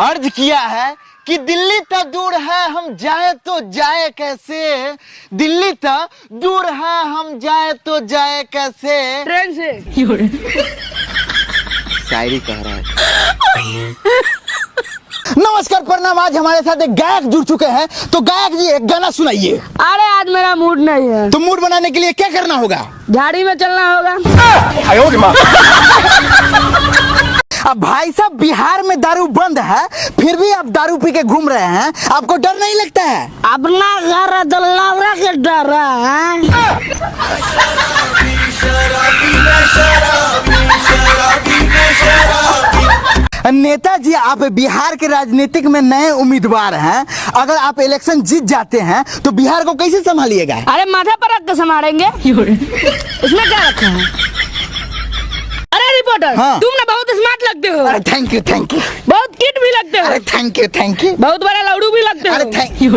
अर्ज किया है कि दिल्ली तक दूर है हम जाए तो जाए कैसे, दिल्ली तक दूर है हम जाए तो जाए कैसे, ट्रेन से। शायरी कह रहा है। नमस्कार प्रणाम। आज हमारे साथ एक गायक जुड़ चुके हैं, तो गायक जी एक गाना सुनाइए। अरे आज मेरा मूड नहीं है। तो मूड बनाने के लिए क्या करना होगा? झाड़ी में चलना होगा। अब भाई साहब बिहार में दारू बंद है, फिर भी आप दारू पी के घूम रहे हैं, आपको डर नहीं लगता है? अपना घर है तो लौड़ा के डर रहा है। नेताजी, आप बिहार के राजनीतिक में नए उम्मीदवार हैं, अगर आप इलेक्शन जीत जाते हैं तो बिहार को कैसे संभालिएगा? अरे माथा पर रख के संभालेंगे। इसमें क्या रखा है? अरे रिपोर्टर, हाँ। तुम ना बहुत स्मार्ट लगते हो। अरे थैंक यू। बहुत किट भी लगते हो। अरे थैंक यू। बहुत बड़ा लौड़ू भी लगते हो। अरे थैंक यू।